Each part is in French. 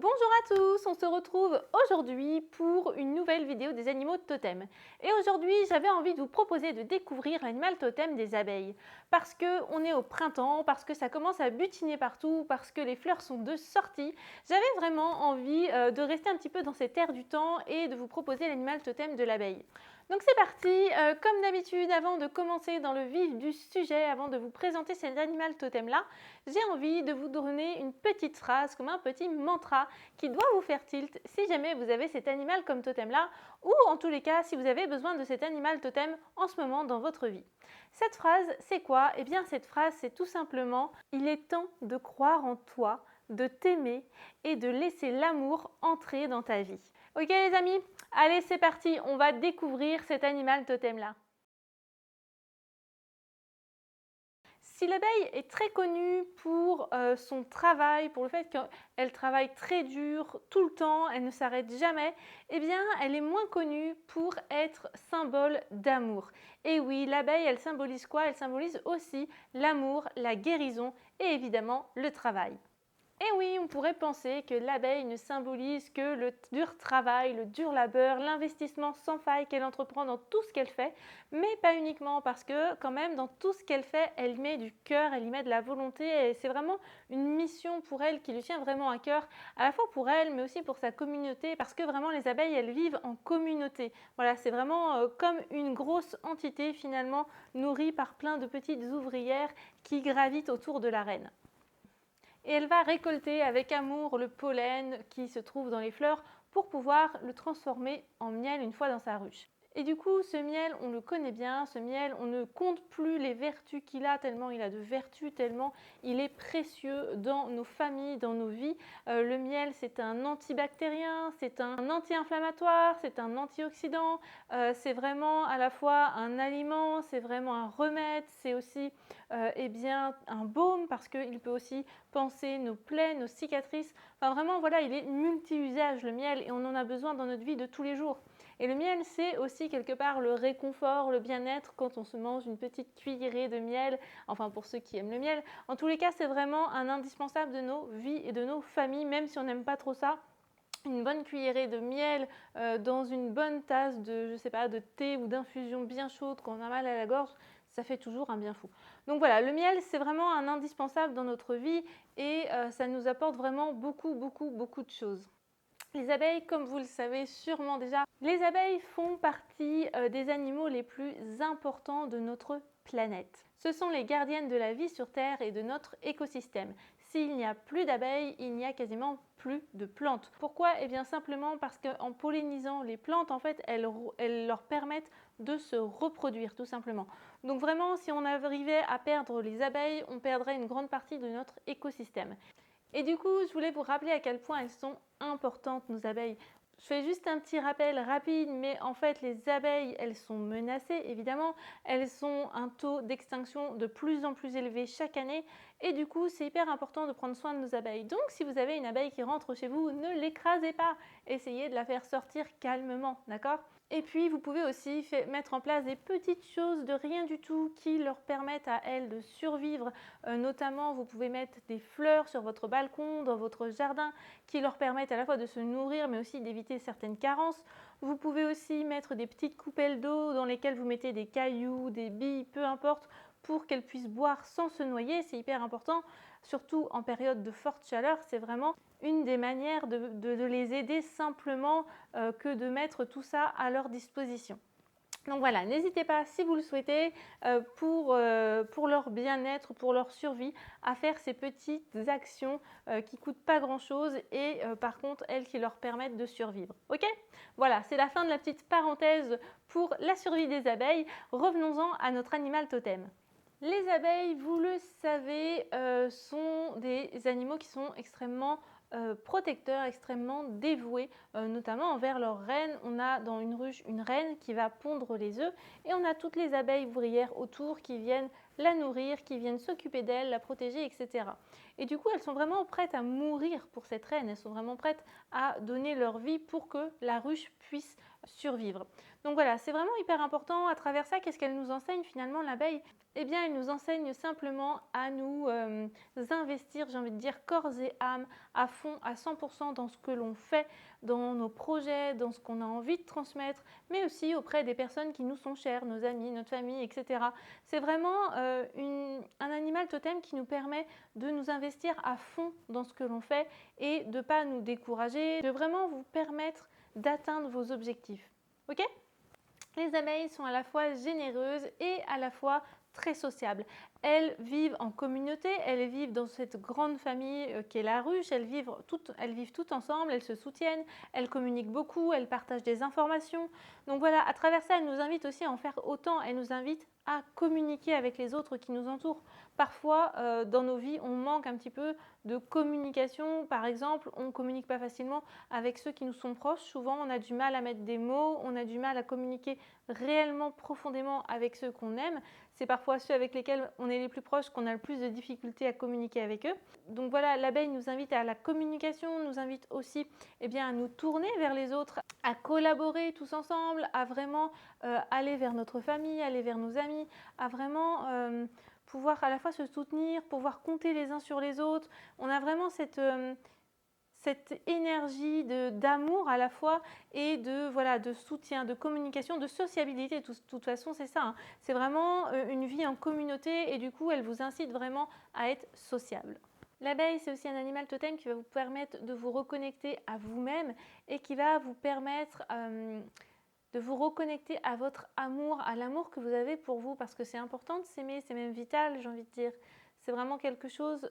Bonjour à tous, on se retrouve aujourd'hui pour une nouvelle vidéo des animaux totems. Et aujourd'hui, j'avais envie de vous proposer de découvrir l'animal totem des abeilles. Parce qu'on est au printemps, parce que ça commence à butiner partout, parce que les fleurs sont de sortie, j'avais vraiment envie de rester un petit peu dans cette ère du temps et de vous proposer l'animal totem de l'abeille. Donc c'est parti, comme d'habitude, avant de commencer dans le vif du sujet, avant de vous présenter cet animal totem-là, j'ai envie de vous donner une petite phrase, comme un petit mantra, qui doit vous faire tilt si jamais vous avez cet animal comme totem-là, ou en tous les cas, si vous avez besoin de cet animal totem en ce moment dans votre vie. Cette phrase, c'est quoi? Eh bien, cette phrase, c'est tout simplement « Il est temps de croire en toi, de t'aimer et de laisser l'amour entrer dans ta vie ». Ok les amis, allez c'est parti, on va découvrir cet animal totem-là. Si l'abeille est très connue pour son travail, pour le fait qu'elle travaille très dur tout le temps, elle ne s'arrête jamais, eh bien elle est moins connue pour être symbole d'amour. Et oui, l'abeille, elle symbolise quoi? Elle symbolise aussi l'amour, la guérison et évidemment le travail. Et oui, on pourrait penser que l'abeille ne symbolise que le dur travail, le dur labeur, l'investissement sans faille qu'elle entreprend dans tout ce qu'elle fait, mais pas uniquement parce que quand même dans tout ce qu'elle fait, elle met du cœur, elle y met de la volonté et c'est vraiment une mission pour elle qui lui tient vraiment à cœur, à la fois pour elle mais aussi pour sa communauté parce que vraiment les abeilles, elles vivent en communauté. Voilà, c'est vraiment comme une grosse entité finalement nourrie par plein de petites ouvrières qui gravitent autour de la reine. Et elle va récolter avec amour le pollen qui se trouve dans les fleurs pour pouvoir le transformer en miel une fois dans sa ruche. Et du coup, ce miel, on le connaît bien, ce miel, on ne compte plus les vertus qu'il a, tellement il a de vertus, tellement il est précieux dans nos familles, dans nos vies. Le miel, c'est un antibactérien, c'est un anti-inflammatoire, c'est un antioxydant, c'est vraiment à la fois un aliment, c'est vraiment un remède, c'est aussi eh bien, un baume parce qu'il peut aussi panser nos plaies, nos cicatrices. Enfin vraiment, voilà, il est multi-usage le miel et on en a besoin dans notre vie de tous les jours. Et le miel, c'est aussi quelque part le réconfort, le bien-être quand on se mange une petite cuillerée de miel, enfin pour ceux qui aiment le miel. En tous les cas, c'est vraiment un indispensable de nos vies et de nos familles, même si on n'aime pas trop ça. Une bonne cuillerée de miel dans une bonne tasse de, je sais pas, de thé ou d'infusion bien chaude quand on a mal à la gorge, ça fait toujours un bien fou. Donc voilà, le miel, c'est vraiment un indispensable dans notre vie et ça nous apporte vraiment beaucoup de choses. Les abeilles, comme vous le savez sûrement déjà, les abeilles font partie des animaux les plus importants de notre planète. Ce sont les gardiennes de la vie sur Terre et de notre écosystème. S'il n'y a plus d'abeilles, il n'y a quasiment plus de plantes. Pourquoi? Eh bien simplement parce qu'en pollinisant les plantes, en fait, elles leur permettent de se reproduire tout simplement. Donc vraiment, si on arrivait à perdre les abeilles, on perdrait une grande partie de notre écosystème. Et du coup, je voulais vous rappeler à quel point elles sont importantes, nos abeilles. Je fais juste un petit rappel rapide, mais en fait, les abeilles, elles sont menacées, évidemment. Elles ont un taux d'extinction de plus en plus élevé chaque année. Et du coup, c'est hyper important de prendre soin de nos abeilles. Donc, si vous avez une abeille qui rentre chez vous, ne l'écrasez pas. Essayez de la faire sortir calmement, d'accord? Et puis, vous pouvez aussi mettre en place des petites choses de rien du tout qui leur permettent à elles de survivre. Notamment, vous pouvez mettre des fleurs sur votre balcon, dans votre jardin, qui leur permettent à la fois de se nourrir, mais aussi d'éviter certaines carences. Vous pouvez aussi mettre des petites coupelles d'eau dans lesquelles vous mettez des cailloux, des billes, peu importe, pour qu'elles puissent boire sans se noyer. C'est hyper important, surtout en période de forte chaleur. C'est vraiment une des manières de les aider simplement que de mettre tout ça à leur disposition. Donc voilà, n'hésitez pas, si vous le souhaitez, pour leur bien-être, pour leur survie, à faire ces petites actions qui ne coûtent pas grand-chose et par contre, elles qui leur permettent de survivre. Ok? Voilà, c'est la fin de la petite parenthèse pour la survie des abeilles. Revenons-en à notre animal totem. Les abeilles, vous le savez, sont des animaux qui sont extrêmement protecteurs, extrêmement dévoués, notamment envers leur reine. On a dans une ruche une reine qui va pondre les œufs et on a toutes les abeilles ouvrières autour qui viennent la nourrir, qui viennent s'occuper d'elle, la protéger, etc. Et du coup, elles sont vraiment prêtes à mourir pour cette reine. Elles sont vraiment prêtes à donner leur vie pour que la ruche puisse survivre. Donc voilà, c'est vraiment hyper important. À travers ça, qu'est-ce qu'elle nous enseigne finalement, l'abeille? Eh bien, elle nous enseigne simplement à nous investir, j'ai envie de dire, corps et âme, à fond, à 100% dans ce que l'on fait, dans nos projets, dans ce qu'on a envie de transmettre, mais aussi auprès des personnes qui nous sont chères, nos amis, notre famille, etc. C'est vraiment un animal totem qui nous permet de nous investir à fond dans ce que l'on fait et de ne pas nous décourager, de vraiment vous permettre d'atteindre vos objectifs. Ok? Les abeilles sont à la fois généreuses et à la fois très sociables. Elles vivent en communauté, elles vivent dans cette grande famille qu'est la ruche, elles vivent toutes ensemble, elles se soutiennent, elles communiquent beaucoup, elles partagent des informations. Donc voilà, à travers ça, elles nous invitent aussi à en faire autant, elles nous invitent à communiquer avec les autres qui nous entourent. Parfois, dans nos vies, on manque un petit peu de communication. Par exemple, on ne communique pas facilement avec ceux qui nous sont proches. Souvent, on a du mal à mettre des mots, on a du mal à communiquer réellement profondément avec ceux qu'on aime. C'est parfois ceux avec lesquels on est les plus proches qu'on a le plus de difficultés à communiquer avec eux. Donc voilà, l'abeille nous invite à la communication, nous invite aussi à nous tourner vers les autres, à collaborer tous ensemble, à vraiment aller vers notre famille, aller vers nos amis, à vraiment pouvoir à la fois se soutenir, pouvoir compter les uns sur les autres. On a vraiment cette énergie d'amour à la fois et de soutien, de communication, de sociabilité. De toute façon, c'est ça. Hein. C'est vraiment une vie en communauté et du coup, elle vous incite vraiment à être sociable. L'abeille, c'est aussi un animal totem qui va vous permettre de vous reconnecter à vous-même et qui va vous permettre de vous reconnecter à votre amour, à l'amour que vous avez pour vous, parce que c'est important de s'aimer, c'est même vital, j'ai envie de dire. C'est vraiment quelque chose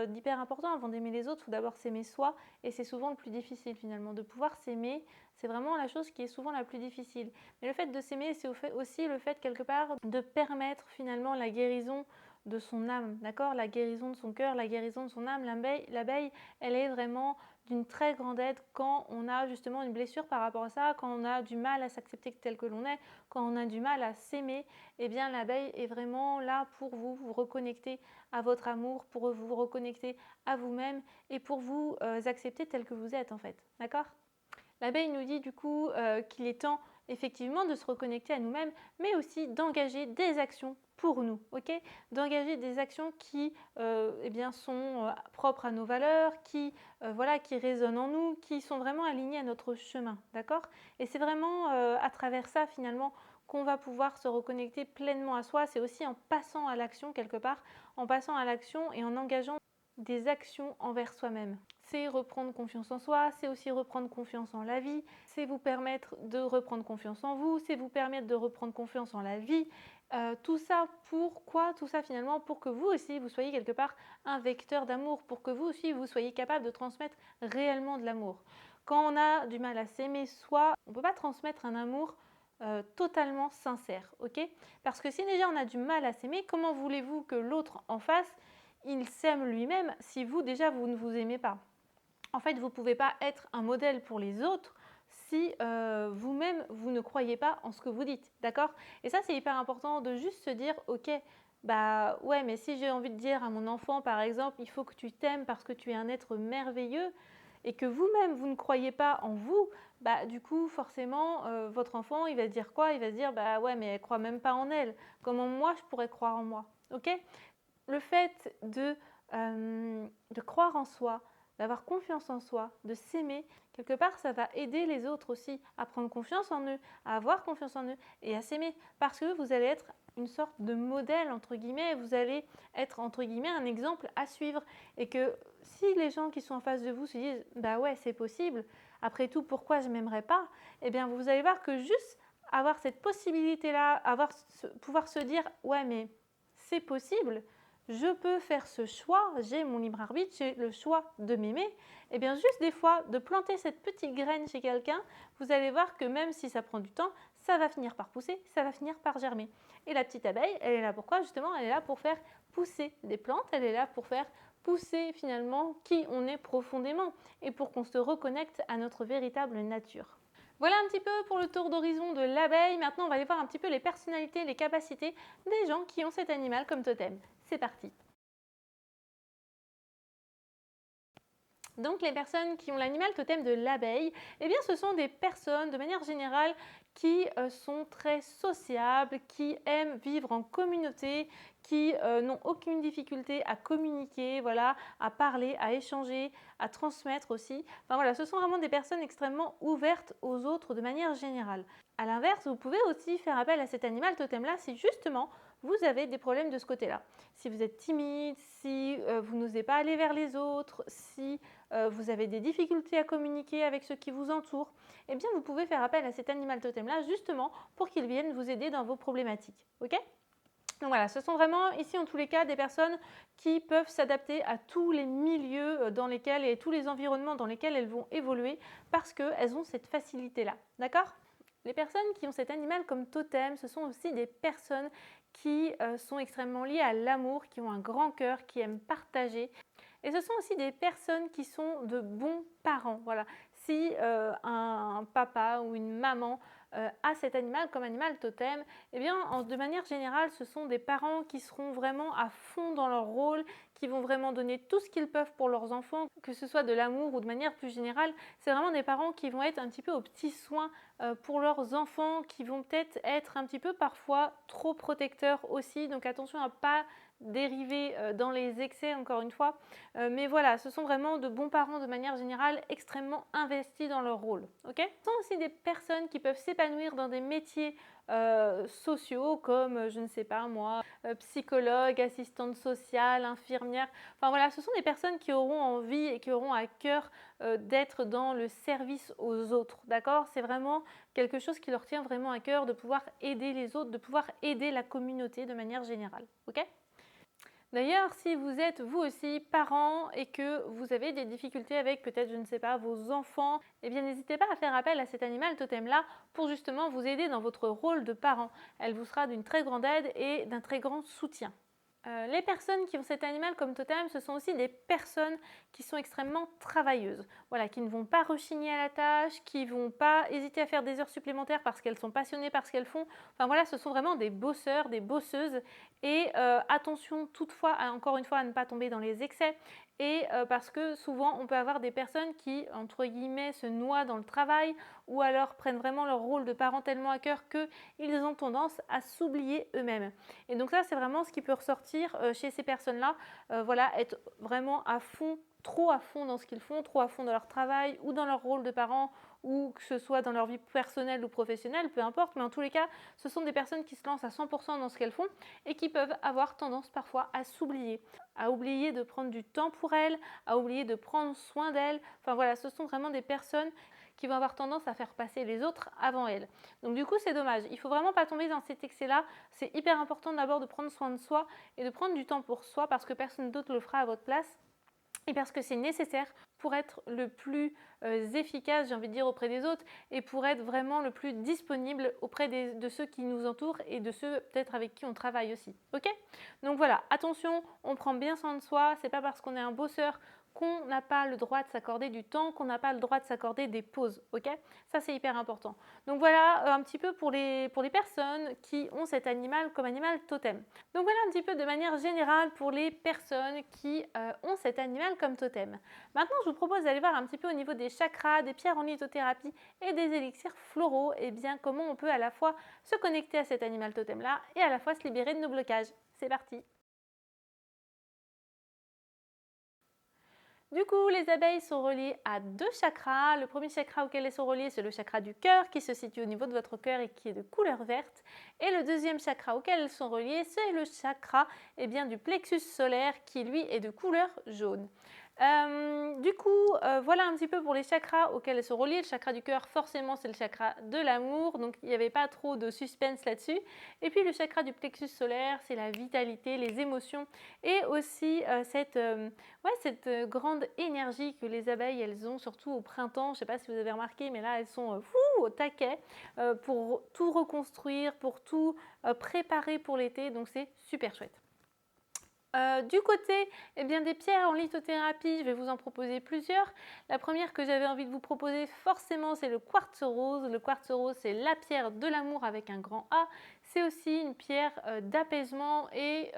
d'hyper important. Avant d'aimer les autres, il faut d'abord s'aimer soi, et c'est souvent le plus difficile finalement. De pouvoir s'aimer, c'est vraiment la chose qui est souvent la plus difficile. Mais le fait de s'aimer, c'est aussi le fait quelque part de permettre finalement la guérison de son âme, d'accord? La guérison de son cœur, la guérison de son âme. L'abeille, elle est vraiment d'une très grande aide quand on a justement une blessure par rapport à ça, quand on a du mal à s'accepter tel que l'on est, quand on a du mal à s'aimer, eh bien l'abeille est vraiment là pour vous reconnecter à votre amour, pour vous reconnecter à vous-même et pour vous accepter tel que vous êtes en fait, d'accord? L'abeille nous dit du coup qu'il est temps effectivement de se reconnecter à nous-mêmes, mais aussi d'engager des actions pour nous, ok? D'engager des actions qui sont propres à nos valeurs, qui résonnent en nous, qui sont vraiment alignées à notre chemin, d'accord? Et c'est vraiment à travers ça finalement qu'on va pouvoir se reconnecter pleinement à soi. C'est aussi en passant à l'action quelque part, en passant à l'action et en engageant des actions envers soi-même. C'est reprendre confiance en soi, c'est aussi reprendre confiance en la vie, c'est vous permettre de reprendre confiance en vous, c'est vous permettre de reprendre confiance en la vie. Tout ça pourquoi? Tout ça finalement pour que vous aussi, vous soyez quelque part un vecteur d'amour, pour que vous aussi, vous soyez capable de transmettre réellement de l'amour. Quand on a du mal à s'aimer soi, on ne peut pas transmettre un amour totalement sincère, ok? Parce que si déjà on a du mal à s'aimer, comment voulez-vous que l'autre en face il s'aime lui-même si vous déjà vous ne vous aimez pas? En fait, vous ne pouvez pas être un modèle pour les autres si vous-même vous ne croyez pas en ce que vous dites, d'accord? Et ça c'est hyper important de juste se dire ok, bah ouais, mais si j'ai envie de dire à mon enfant par exemple il faut que tu t'aimes parce que tu es un être merveilleux et que vous-même vous ne croyez pas en vous, bah du coup forcément votre enfant il va se dire quoi? Il va se dire bah ouais mais elle croit même pas en elle, comment moi je pourrais croire en moi, ok? Le fait de croire en soi, d'avoir confiance en soi, de s'aimer, quelque part, ça va aider les autres aussi à prendre confiance en eux, à avoir confiance en eux et à s'aimer. Parce que vous allez être une sorte de modèle, entre guillemets, vous allez être, entre guillemets, un exemple à suivre. Et que si les gens qui sont en face de vous se disent « bah ouais, c'est possible, après tout, pourquoi je ne m'aimerais pas ?» Eh bien, vous allez voir que juste avoir cette possibilité-là, pouvoir se dire « ouais, mais c'est possible », je peux faire ce choix, j'ai mon libre arbitre, j'ai le choix de m'aimer, et bien juste des fois de planter cette petite graine chez quelqu'un, vous allez voir que même si ça prend du temps, ça va finir par pousser, ça va finir par germer. Et la petite abeille, elle est là pour quoi? Justement, elle est là pour faire pousser des plantes, elle est là pour faire pousser finalement qui on est profondément et pour qu'on se reconnecte à notre véritable nature. Voilà un petit peu pour le tour d'horizon de l'abeille. Maintenant, on va aller voir un petit peu les personnalités, les capacités des gens qui ont cet animal comme totem. C'est parti! Donc les personnes qui ont l'animal totem de l'abeille, eh bien ce sont des personnes de manière générale qui sont très sociables, qui aiment vivre en communauté, qui n'ont aucune difficulté à communiquer, voilà, à parler, à échanger, à transmettre aussi. Enfin voilà, ce sont vraiment des personnes extrêmement ouvertes aux autres de manière générale. À l'inverse, vous pouvez aussi faire appel à cet animal totem-là si justement vous avez des problèmes de ce côté-là. Si vous êtes timide, si vous n'osez pas aller vers les autres, si vous avez des difficultés à communiquer avec ceux qui vous entourent, eh bien vous pouvez faire appel à cet animal totem-là justement pour qu'il vienne vous aider dans vos problématiques. Ok ? Donc voilà, ce sont vraiment ici en tous les cas des personnes qui peuvent s'adapter à tous les milieux dans lesquels et tous les environnements dans lesquels elles vont évoluer parce qu'elles ont cette facilité-là. D'accord ? Les personnes qui ont cet animal comme totem, ce sont aussi des personnes qui sont extrêmement liées à l'amour, qui ont un grand cœur, qui aiment partager. Et ce sont aussi des personnes qui sont de bons parents. Voilà. Si un papa ou une maman a cet animal comme animal totem, eh bien, de manière générale, ce sont des parents qui seront vraiment à fond dans leur rôle, qui vont vraiment donner tout ce qu'ils peuvent pour leurs enfants, que ce soit de l'amour ou de manière plus générale. C'est vraiment des parents qui vont être un petit peu aux petits soins pour leurs enfants, qui vont peut-être être un petit peu parfois trop protecteurs aussi. Donc attention à ne pas dériver dans les excès encore une fois. Mais voilà, ce sont vraiment de bons parents de manière générale extrêmement investis dans leur rôle. Okay ? Ce sont aussi des personnes qui peuvent s'épanouir dans des métiers sociaux comme, je ne sais pas moi, psychologue, assistante sociale, infirmière. Enfin voilà, ce sont des personnes qui auront envie et qui auront à cœur d'être dans le service aux autres. D'accord ? C'est vraiment quelque chose qui leur tient vraiment à cœur de pouvoir aider les autres, de pouvoir aider la communauté de manière générale. Ok ? D'ailleurs, si vous êtes vous aussi parent et que vous avez des difficultés avec peut-être, je ne sais pas, vos enfants, eh bien n'hésitez pas à faire appel à cet animal totem-là pour justement vous aider dans votre rôle de parent. Elle vous sera d'une très grande aide et d'un très grand soutien. Les personnes qui ont cet animal comme totem, ce sont aussi des personnes qui sont extrêmement travailleuses, voilà, qui ne vont pas rechigner à la tâche, qui ne vont pas hésiter à faire des heures supplémentaires parce qu'elles sont passionnées par ce qu'elles font. Enfin voilà, ce sont vraiment des bosseurs, des bosseuses. Et attention toutefois, encore une fois, à ne pas tomber dans les excès. Et parce que souvent, on peut avoir des personnes qui, entre guillemets, se noient dans le travail ou alors prennent vraiment leur rôle de parent tellement à cœur qu'ils ont tendance à s'oublier eux-mêmes. Et donc ça, c'est vraiment ce qui peut ressortir chez ces personnes-là. Voilà, être vraiment à fond, trop à fond dans ce qu'ils font, trop à fond dans leur travail ou dans leur rôle de parent ou que ce soit dans leur vie personnelle ou professionnelle, peu importe, mais en tous les cas, ce sont des personnes qui se lancent à 100% dans ce qu'elles font et qui peuvent avoir tendance parfois à s'oublier, à oublier de prendre du temps pour elles, à oublier de prendre soin d'elles. Enfin voilà, ce sont vraiment des personnes qui vont avoir tendance à faire passer les autres avant elles. Donc du coup, c'est dommage. Il ne faut vraiment pas tomber dans cet excès-là. C'est hyper important d'abord de prendre soin de soi et de prendre du temps pour soi parce que personne d'autre le fera à votre place. Et parce que c'est nécessaire pour être le plus efficace, j'ai envie de dire, auprès des autres et pour être vraiment le plus disponible auprès de ceux qui nous entourent et de ceux peut-être avec qui on travaille aussi. Ok ? Donc voilà, attention, on prend bien soin de soi. C'est pas parce qu'on est un bosseur qu'on n'a pas le droit de s'accorder du temps, qu'on n'a pas le droit de s'accorder des pauses. Ok ? Ça, c'est hyper important. Donc voilà un petit peu pour les personnes qui ont cet animal comme animal totem. Donc voilà un petit peu de manière générale pour les personnes qui ont cet animal comme totem. Maintenant, je vous propose d'aller voir un petit peu au niveau des chakras, des pierres en lithothérapie et des élixirs floraux, et bien comment on peut à la fois se connecter à cet animal totem-là et à la fois se libérer de nos blocages. C'est parti! Du coup, les abeilles sont reliées à deux chakras. Le premier chakra auquel elles sont reliées, c'est le chakra du cœur qui se situe au niveau de votre cœur et qui est de couleur verte. Et le deuxième chakra auquel elles sont reliées, c'est le chakra du plexus solaire qui lui est de couleur jaune. Voilà un petit peu pour les chakras auxquels elles sont reliées. Le chakra du cœur, forcément, c'est le chakra de l'amour, donc il n'y avait pas trop de suspense là-dessus. Et puis le chakra du plexus solaire, c'est la vitalité, les émotions et aussi cette grande énergie que les abeilles, elles ont surtout au printemps. Je ne sais pas si vous avez remarqué, mais là, elles sont au taquet pour tout reconstruire, pour tout préparer pour l'été, donc c'est super chouette. Du côté, eh bien, des pierres en lithothérapie, je vais vous en proposer plusieurs. La première que j'avais envie de vous proposer forcément, c'est le quartz rose. Le quartz rose, c'est la pierre de l'amour avec un grand A. C'est aussi une pierre d'apaisement et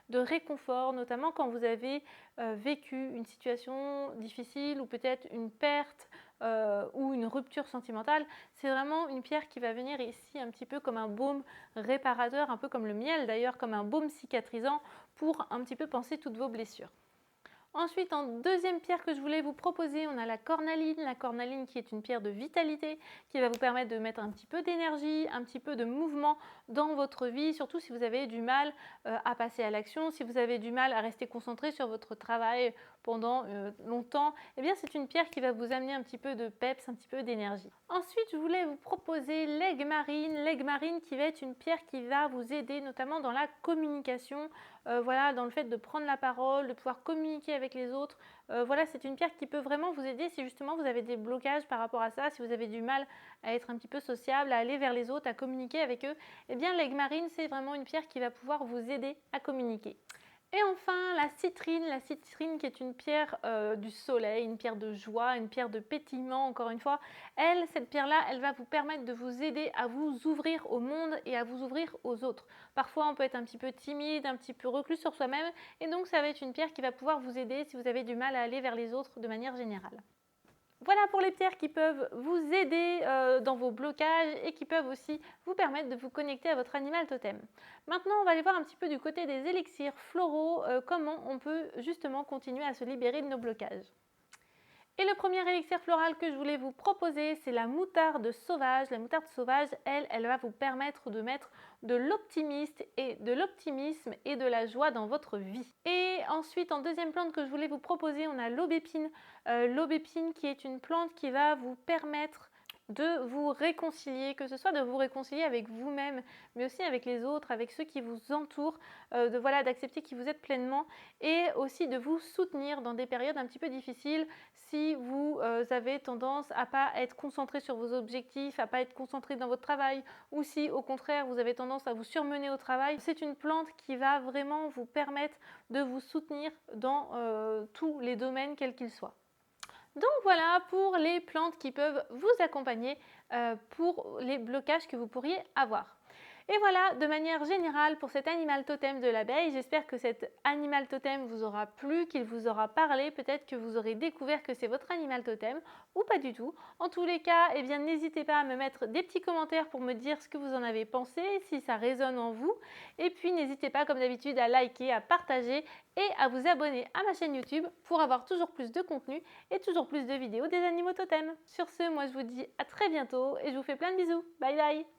de réconfort, notamment quand vous avez vécu une situation difficile ou peut-être une perte ou une rupture sentimentale. C'est vraiment une pierre qui va venir ici un petit peu comme un baume réparateur, un peu comme le miel d'ailleurs, comme un baume cicatrisant pour un petit peu panser toutes vos blessures. Ensuite, en deuxième pierre que je voulais vous proposer, on a la cornaline. La cornaline qui est une pierre de vitalité qui va vous permettre de mettre un petit peu d'énergie, un petit peu de mouvement dans votre vie, surtout si vous avez du mal à passer à l'action, si vous avez du mal à rester concentré sur votre travail pendant longtemps, eh bien c'est une pierre qui va vous amener un petit peu de peps, un petit peu d'énergie. Ensuite, je voulais vous proposer l'aigue marine. L'aigue marine qui va être une pierre qui va vous aider notamment dans la communication, voilà, dans le fait de prendre la parole, de pouvoir communiquer avec les autres. Voilà, c'est une pierre qui peut vraiment vous aider si justement vous avez des blocages par rapport à ça, si vous avez du mal à être un petit peu sociable, à aller vers les autres, à communiquer avec eux. Eh bien, l'aigue marine, c'est vraiment une pierre qui va pouvoir vous aider à communiquer. Et enfin, la citrine qui est une pierre du soleil, une pierre de joie, une pierre de pétillement, encore une fois. Elle, cette pierre-là, elle va vous permettre de vous aider à vous ouvrir au monde et à vous ouvrir aux autres. Parfois, on peut être un petit peu timide, un petit peu reclus sur soi-même, et donc ça va être une pierre qui va pouvoir vous aider si vous avez du mal à aller vers les autres de manière générale. Voilà pour les pierres qui peuvent vous aider dans vos blocages et qui peuvent aussi vous permettre de vous connecter à votre animal totem. Maintenant, on va aller voir un petit peu du côté des élixirs floraux, comment on peut justement continuer à se libérer de nos blocages. Et le premier élixir floral que je voulais vous proposer, c'est la moutarde sauvage. La moutarde sauvage, elle va vous permettre de mettre de l'optimisme et de la joie dans votre vie. Et ensuite, en deuxième plante que je voulais vous proposer, on a l'aubépine. L'aubépine qui est une plante qui va vous permettre de vous réconcilier, que ce soit de vous réconcilier avec vous-même, mais aussi avec les autres, avec ceux qui vous entourent, d'accepter qui vous êtes pleinement et aussi de vous soutenir dans des périodes un petit peu difficiles si vous avez tendance à ne pas être concentré sur vos objectifs, à ne pas être concentré dans votre travail ou si au contraire vous avez tendance à vous surmener au travail. C'est une plante qui va vraiment vous permettre de vous soutenir dans tous les domaines quels qu'ils soient. Donc voilà pour les plantes qui peuvent vous accompagner pour les blocages que vous pourriez avoir. Et voilà, de manière générale, pour cet animal totem de l'abeille, j'espère que cet animal totem vous aura plu, qu'il vous aura parlé, peut-être que vous aurez découvert que c'est votre animal totem, ou pas du tout. En tous les cas, eh bien, n'hésitez pas à me mettre des petits commentaires pour me dire ce que vous en avez pensé, si ça résonne en vous. Et puis, n'hésitez pas, comme d'habitude, à liker, à partager et à vous abonner à ma chaîne YouTube pour avoir toujours plus de contenu et toujours plus de vidéos des animaux totems. Sur ce, moi je vous dis à très bientôt et je vous fais plein de bisous. Bye bye!